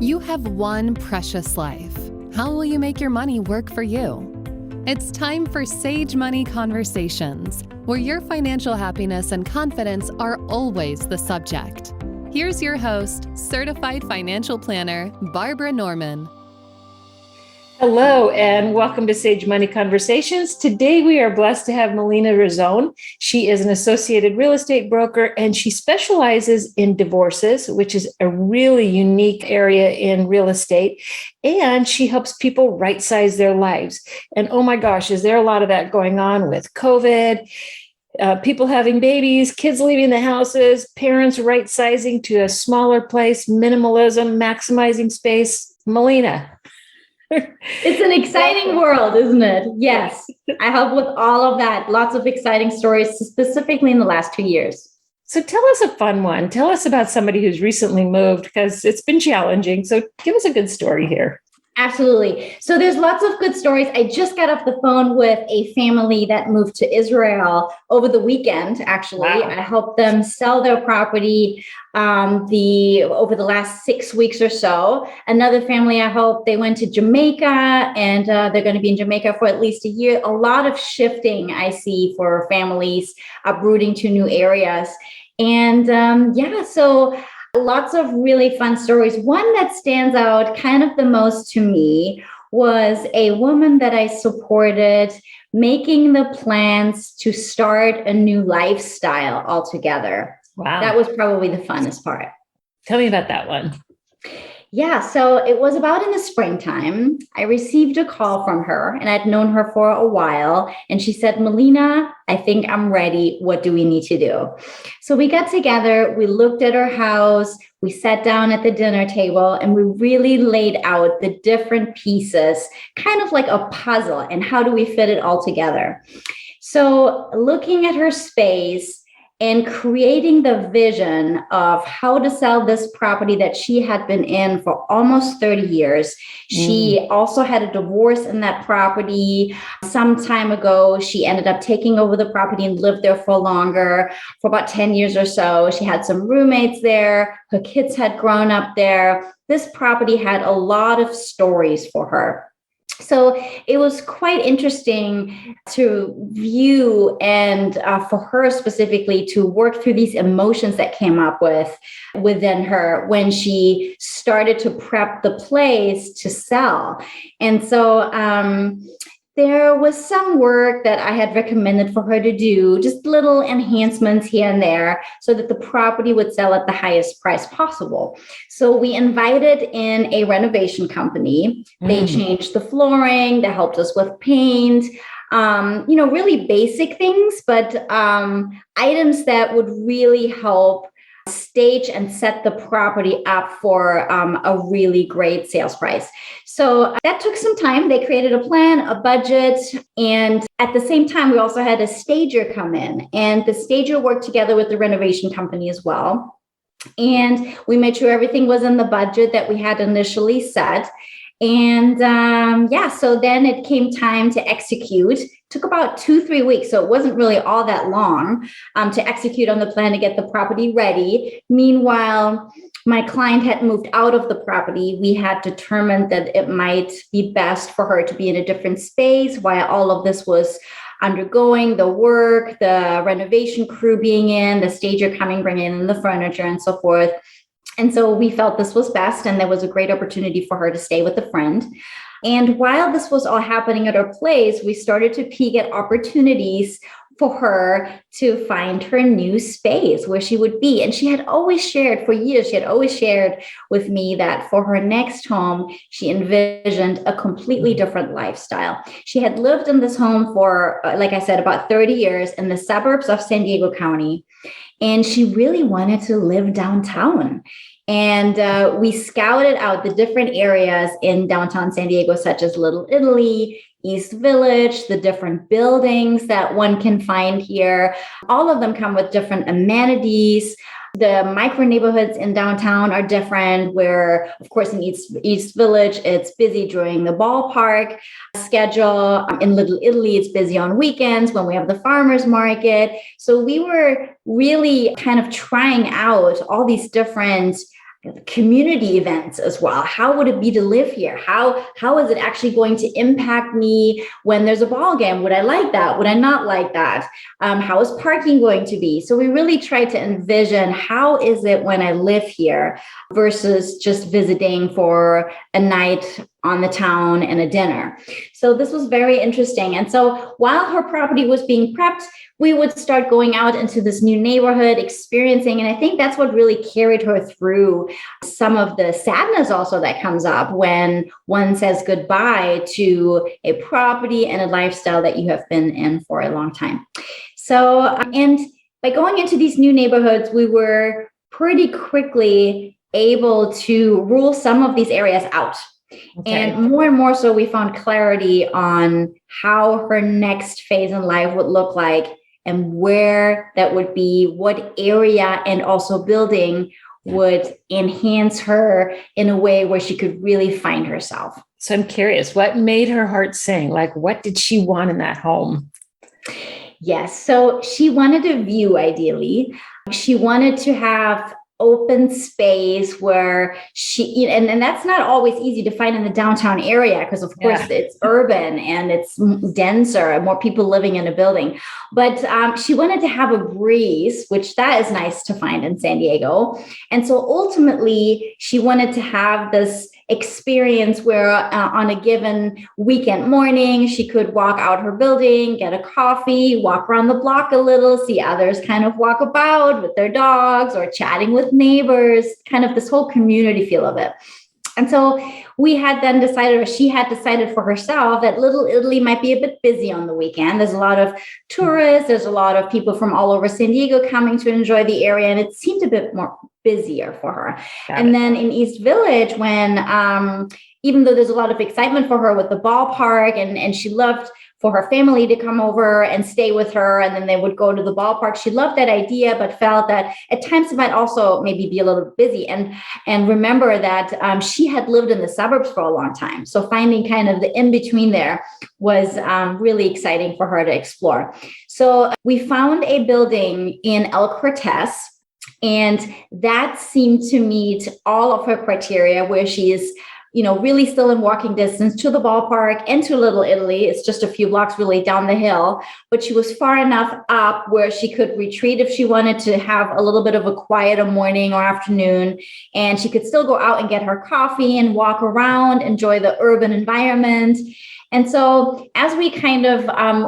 You have one precious life. How will you make your money work for you? It's time for Sage Money Conversations, where your financial happiness and confidence are always the subject. Here's your host, certified financial planner, Barbara Norman. Hello, and welcome to Sage Money Conversations. Today, we are blessed to have Melina Rissone. She is an associated real estate broker, and she specializes in divorces, which is a really unique area in real estate. And she helps people right-size their lives. And oh my gosh, is there a lot of that going on with COVID? People having babies, kids leaving the houses, parents right-sizing to a smaller place, minimalism, maximizing space. Melina. It's an exciting world, isn't it? Yes. I help with all of that. Lots of exciting stories, specifically in the last 2 years. So tell us a fun one. Tell us about somebody who's recently moved, because it's been challenging. So give us a good story here. Absolutely. So there's lots of good stories. I just got off the phone with a family that moved to Israel over the weekend, actually. Wow. I helped them sell their property over the last 6 weeks or so. Another family I helped, they went to Jamaica, and they're going to be in Jamaica for at least a year. A lot of shifting I see for families uprooting to new areas. And so lots of really fun stories. One that stands out kind of the most to me was a woman that I supported making the plans to start a new lifestyle altogether. Wow. That was probably the funnest part. Tell me about that one. Yeah, so it was about in the springtime. I received a call from her, and I'd known her for a while. And she said, Melina, I think I'm ready. What do we need to do? So we got together, we looked at her house, we sat down at the dinner table, and we really laid out the different pieces, kind of like a puzzle, and how do we fit it all together? So looking at her space and creating the vision of how to sell this property that she had been in for almost 30 years. She also had a divorce in that property some time ago. She ended up taking over the property and lived there for longer, for about 10 years or so. She had some roommates there. Her kids had grown up there. This property had a lot of stories for her. So it was quite interesting to view and for her specifically to work through these emotions that came up within her when she started to prep the place to sell. And so there was some work that I had recommended for her to do, just little enhancements here and there so that the property would sell at the highest price possible. So we invited in a renovation company. They changed the flooring, they helped us with paint, really basic things, but items that would really help stage and set the property up for a really great sales price. So that took some time. They created a plan, a budget, and at the same time, we also had a stager come in, and the stager worked together with the renovation company as well. And we made sure everything was in the budget that we had initially set. And so then it came time to execute. Took about 2-3 weeks, so it wasn't really all that long to execute on the plan to get the property ready. Meanwhile, my client had moved out of the property. We had determined that it might be best for her to be in a different space while all of this was undergoing the work, the renovation crew being in, the stager coming, bringing in the furniture and so forth. And so we felt this was best, and there was a great opportunity for her to stay with a friend. And while this was all happening at her place, we started to peek at opportunities for her to find her new space where she would be. And she had always shared for years, with me that for her next home, she envisioned a completely different lifestyle. She had lived in this home for, like I said, about 30 years in the suburbs of San Diego County. And she really wanted to live downtown. And we scouted out the different areas in downtown San Diego, such as Little Italy, East Village, the different buildings that one can find here. All of them come with different amenities. The micro neighborhoods in downtown are different, where, of course, in East Village, it's busy during the ballpark schedule. In Little Italy, it's busy on weekends when we have the farmers market. So we were really kind of trying out all these different community events as well. How would it be to live here? How is it actually going to impact me when there's a ball game? Would I like that? Would I not like that? How is parking going to be? So we really try to envision, how is it when I live here versus just visiting for a night on the town and a dinner. So this was very interesting. And so while her property was being prepped, we would start going out into this new neighborhood, experiencing. And I think that's what really carried her through some of the sadness also that comes up when one says goodbye to a property and a lifestyle that you have been in for a long time. So, and by going into these new neighborhoods, we were pretty quickly able to rule some of these areas out. Okay. And more so, we found clarity on how her next phase in life would look like and where that would be, what area and also building would enhance her in a way where she could really find herself. So I'm curious, what made her heart sing? Like, what did she want in that home? Yes. So she wanted a view, ideally. She wanted to have open space where she, and that's not always easy to find in the downtown area, because of course it's urban and it's denser and more people living in a building. But she wanted to have a breeze, which that is nice to find in San Diego. And so ultimately she wanted to have this experience where on a given weekend morning, she could walk out her building, get a coffee, walk around the block a little, see others kind of walk about with their dogs or chatting with neighbors, kind of this whole community feel of it. And so we had then decided, or she had decided for herself, that Little Italy might be a bit busy on the weekend. There's a lot of tourists, there's a lot of people from all over San Diego coming to enjoy the area, and it seemed a bit more busier for her. And then in East Village, when even though there's a lot of excitement for her with the ballpark, and she loved for her family to come over and stay with her, and then they would go to the ballpark. She loved that idea, but felt that at times it might also maybe be a little busy. And remember that she had lived in the suburbs for a long time. So finding kind of the in-between there was really exciting for her to explore. So we found a building in El Cortez, and that seemed to meet all of her criteria, where she is really still in walking distance to the ballpark and to Little Italy. It's just a few blocks really down the hill, but she was far enough up where she could retreat if she wanted to have a little bit of a quieter morning or afternoon. And she could still go out and get her coffee and walk around, enjoy the urban environment. And so as we kind of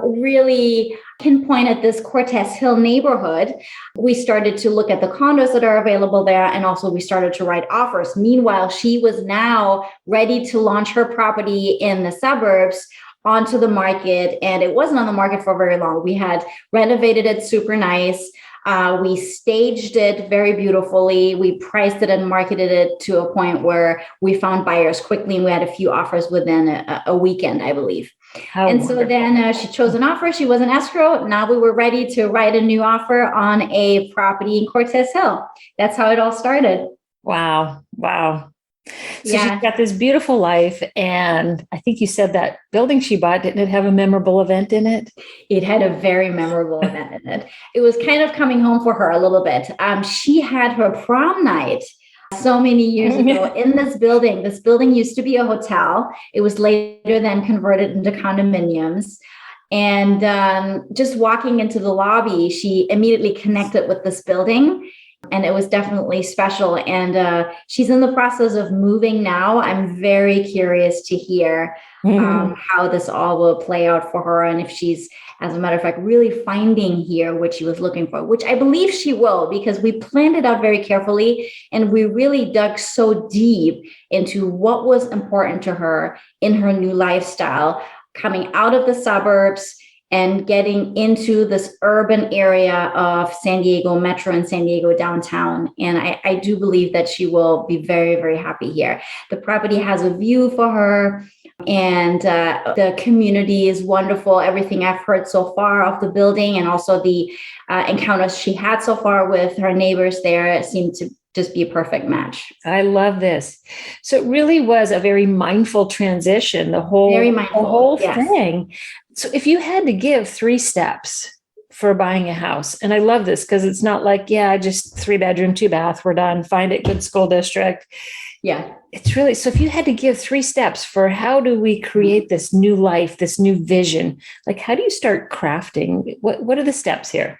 really pinpoint at this Cortez Hill neighborhood, we started to look at the condos that are available there. And also we started to write offers. Meanwhile, she was now ready to launch her property in the suburbs onto the market. And it wasn't on the market for very long. We had renovated it super nice. We staged it very beautifully. We priced it and marketed it to a point where we found buyers quickly, and we had a few offers within a weekend, I believe. So then she chose an offer. She was in escrow. Now we were ready to write a new offer on a property in Cortez Hill. That's how it all started. Wow. So she's got this beautiful life. And I think you said that building she bought, didn't it have a memorable event in it? It had a very memorable event in it. It was kind of coming home for her a little bit. She had her prom night so many years ago in this building. This building used to be a hotel. It was later then converted into condominiums. And just walking into the lobby, she immediately connected with this building. And it was definitely special. And she's in the process of moving now. I'm very curious to hear how this all will play out for her. And if she's, as a matter of fact, really finding here what she was looking for, which I believe she will, because we planned it out very carefully. And we really dug so deep into what was important to her in her new lifestyle, coming out of the suburbs and getting into this urban area of San Diego Metro and San Diego downtown. And I do believe that she will be very, very happy here. The property has a view for her, and the community is wonderful. Everything I've heard so far of the building, and also the encounters she had so far with her neighbors there, seem to just be a perfect match. I love this. So it really was a very mindful transition, the whole thing. So if you had to give 3 steps for buying a house. And I love this because it's not like, yeah, just 3-bedroom, 2-bath, we're done. Find it, good school district. Yeah. It's really, so if you had to give 3 steps for how do we create this new life, this new vision, like how do you start crafting? What are the steps here?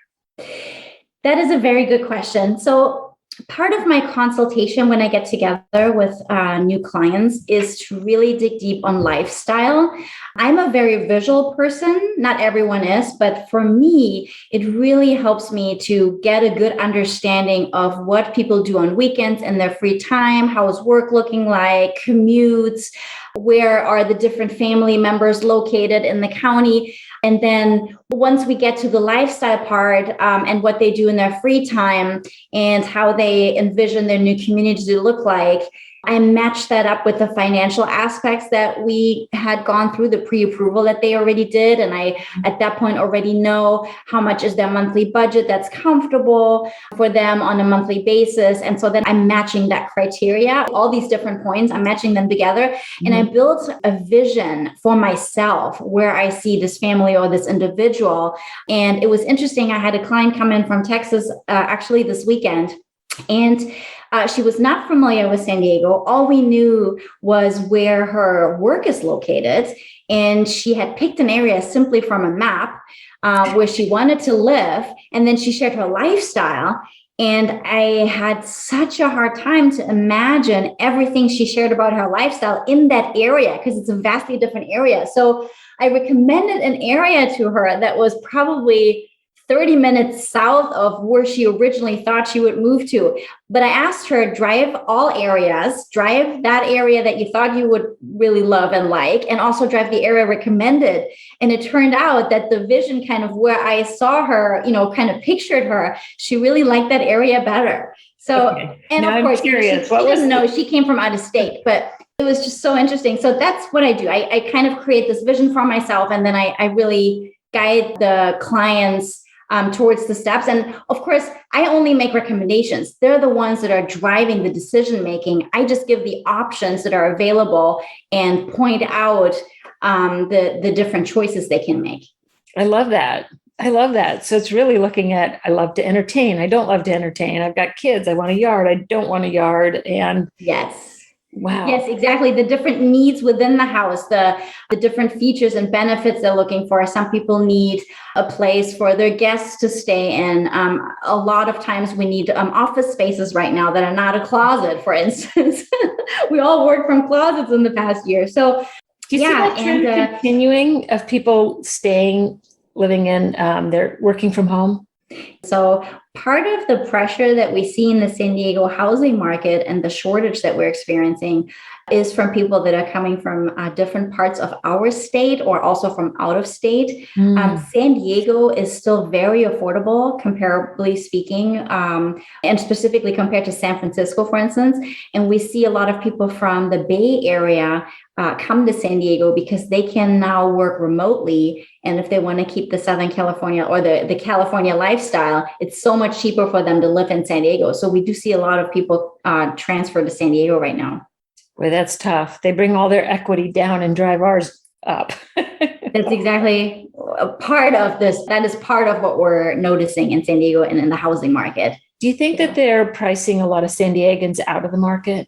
That is a very good question. So part of my consultation when I get together with new clients is to really dig deep on lifestyle. I'm a very visual person. Not everyone is, but for me, it really helps me to get a good understanding of what people do on weekends and their free time. How is work looking like, commutes, where are the different family members located in the county? And then once we get to the lifestyle part and what they do in their free time and how they envision their new community to look like, I match that up with the financial aspects that we had gone through, the pre-approval that they already did. And I, at that point, already know how much is their monthly budget that's comfortable for them on a monthly basis. And so then I'm matching that criteria, all these different points, I'm matching them together. And I built a vision for myself where I see this family or this individual. And it was interesting. I had a client come in from Texas, actually this weekend. And she was not familiar with San Diego. All we knew was where her work is located. And she had picked an area simply from a map where she wanted to live. And then she shared her lifestyle. And I had such a hard time to imagine everything she shared about her lifestyle in that area, because it's a vastly different area. So I recommended an area to her that was probably 30 minutes south of where she originally thought she would move to. But I asked her, drive all areas, drive that area that you thought you would really love and like, and also drive the area recommended. And it turned out that the vision kind of where I saw her, kind of pictured her, she really liked that area better. So, okay. And now of course, she didn't know she came from out of state, but it was just so interesting. So that's what I do. I kind of create this vision for myself, and then I really guide the clients towards the steps. And of course, I only make recommendations. They're the ones that are driving the decision making. I just give the options that are available and point out the different choices they can make. I love that. So it's really looking at, I love to entertain. I don't love to entertain. I've got kids. I want a yard. I don't want a yard. And yes. Wow. Yes, exactly. The different needs within the house, the different features and benefits they're looking for. Some people need a place for their guests to stay in. A lot of times we need office spaces right now that are not a closet, for instance. We all work from closets in the past year. So do you see that trend continuing of people living in, they're working from home? So part of the pressure that we see in the San Diego housing market and the shortage that we're experiencing is from people that are coming from different parts of our state or also from out of state. San Diego is still very affordable, comparably speaking, and specifically compared to San Francisco, for instance. And we see a lot of people from the Bay Area come to San Diego because they can now work remotely. And if they want to keep the Southern California or the California lifestyle, it's so much cheaper for them to live in San Diego. So we do see a lot of people transfer to San Diego right now. Boy, that's tough. They bring all their equity down and drive ours up. That's exactly a part of this. That is part of what we're noticing in San Diego and in the housing market. Do you think that they're pricing a lot of San Diegans out of the market?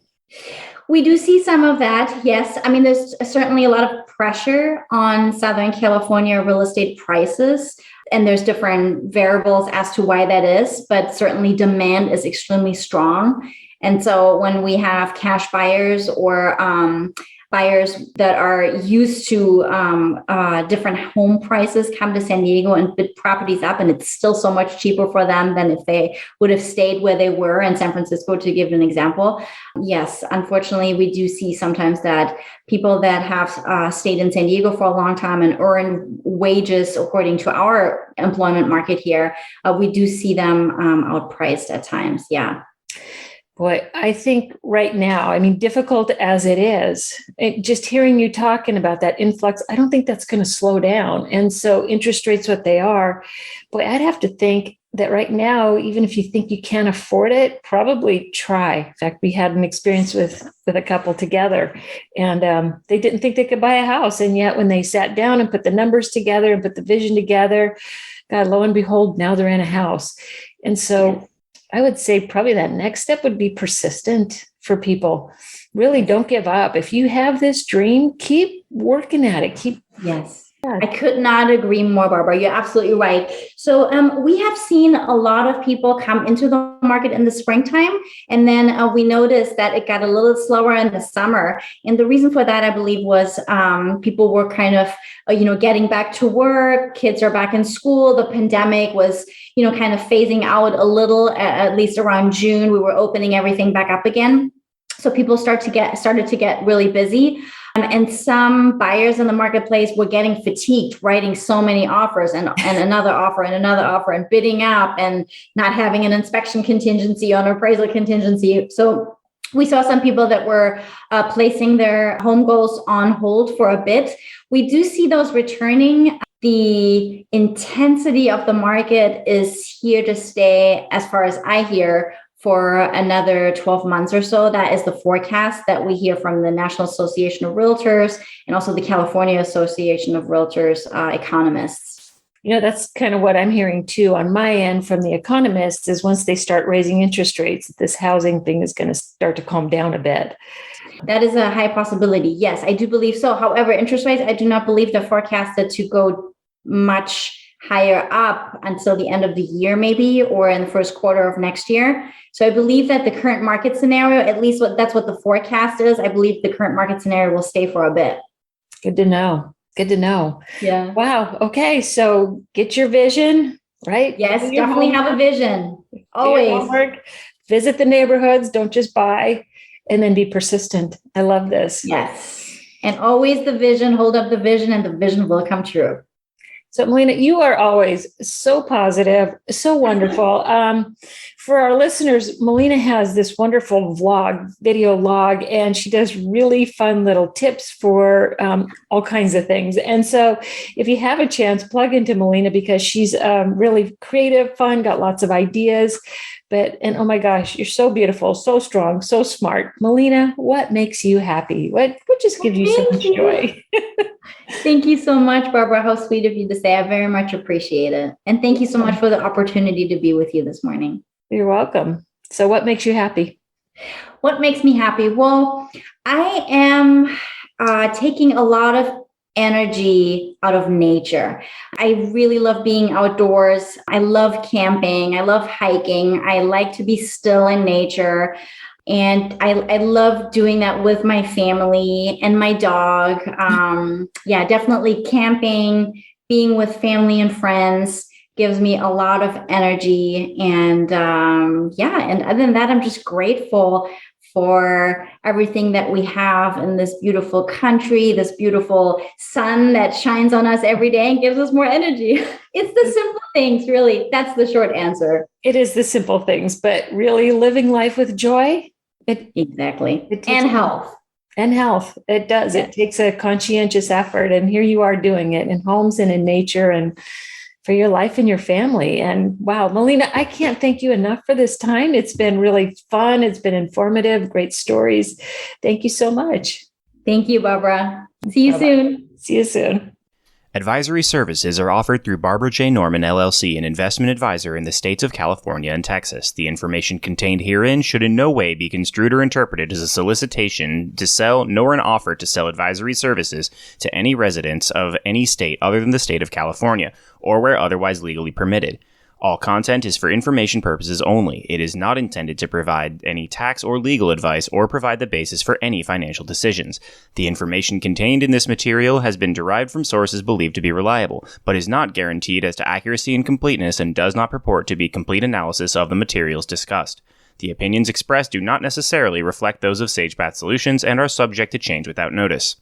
We do see some of that. Yes. I mean, there's certainly a lot of pressure on Southern California real estate prices, and there's different variables as to why that is, but certainly demand is extremely strong. And so when we have cash buyers or buyers that are used to different home prices come to San Diego and bid properties up, and it's still so much cheaper for them than if they would have stayed where they were in San Francisco, to give an example. Yes, unfortunately, we do see sometimes that people that have stayed in San Diego for a long time and earn wages according to our employment market here, we do see them outpriced at times. Yeah. Boy, I think right now, difficult as it is, just hearing you talking about that influx, I don't think that's going to slow down. And so interest rates, what they are, boy, I'd have to think that right now, even if you think you can't afford it, probably try. In fact, we had an experience with a couple together, and they didn't think they could buy a house. And yet when they sat down and put the numbers together and put the vision together, God, lo and behold, now they're in a house. And so I would say probably that next step would be persistent for people. Really don't give up. If you have this dream, keep working at it. Yes. I could not agree more, Barbara. You're absolutely right. So we have seen a lot of people come into the market in the springtime, and then we noticed that it got a little slower in the summer. And the reason for that, I believe, was people were kind of, getting back to work. Kids are back in school. The pandemic was, kind of phasing out a little. At least around June, we were opening everything back up again. So people started to get really busy. And some buyers in the marketplace were getting fatigued, writing so many offers and another offer and another offer and bidding up and not having an inspection contingency or an appraisal contingency. So we saw some people that were placing their home goals on hold for a bit. We do see those returning. The intensity of the market is here to stay, as far as I hear, for another 12 months or so. That is the forecast that we hear from the National Association of Realtors and also the California Association of Realtors economists. That's kind of what I'm hearing too on my end from the economists, is once they start raising interest rates, this housing thing is going to start to calm down a bit. That is a high possibility. Yes, I do believe so. However, interest rates, I do not believe they're forecasted to go much higher up until the end of the year, maybe, or in the first quarter of next year. So I believe that the current market scenario, at least that's what the forecast is, I believe the current market scenario will stay for a bit. Good to know. Yeah. Wow. Okay. So get your vision, right? Yes, definitely have a vision. Always. Visit the neighborhoods. Don't just buy, and then be persistent. I love this. Yes. And always the vision, hold up the vision, and the vision will come true. So, Melina, you are always so positive, so wonderful. For our listeners, Melina has this wonderful video log, and she does really fun little tips for all kinds of things. And so if you have a chance, plug into Melina, because she's really creative, fun, got lots of ideas. And oh my gosh, you're so beautiful, so strong, so smart. Melina, what makes you happy? What just gives you so much joy? Thank you so much, Barbara. How sweet of you to say. I very much appreciate it. And thank you so much for the opportunity to be with you this morning. You're welcome. So what makes you happy? What makes me happy? Well, I am taking a lot of energy out of nature. I really love being outdoors. I love camping. I love hiking. I like to be still in nature. And I love doing that with my family and my dog. Definitely camping, being with family and friends gives me a lot of energy. And and other than that, I'm just grateful for everything that we have in this beautiful country, this beautiful sun that shines on us every day and gives us more energy. It's the simple things, really. That's the short answer. It is the simple things, but really living life with joy. Exactly. And health. And health. It does. It takes a conscientious effort. And here you are doing it in homes and in nature and for your life and your family. And wow, Melina, I can't thank you enough for this time. It's been really fun. It's been informative, great stories. Thank you so much. Thank you, Barbara. See you soon. See you soon. Advisory services are offered through Barbara J. Norman, LLC, an investment advisor in the states of California and Texas. The information contained herein should in no way be construed or interpreted as a solicitation to sell, nor an offer to sell advisory services to any residents of any state other than the state of California, or where otherwise legally permitted. All content is for information purposes only. It is not intended to provide any tax or legal advice or provide the basis for any financial decisions. The information contained in this material has been derived from sources believed to be reliable, but is not guaranteed as to accuracy and completeness and does not purport to be complete analysis of the materials discussed. The opinions expressed do not necessarily reflect those of SagePath Solutions and are subject to change without notice.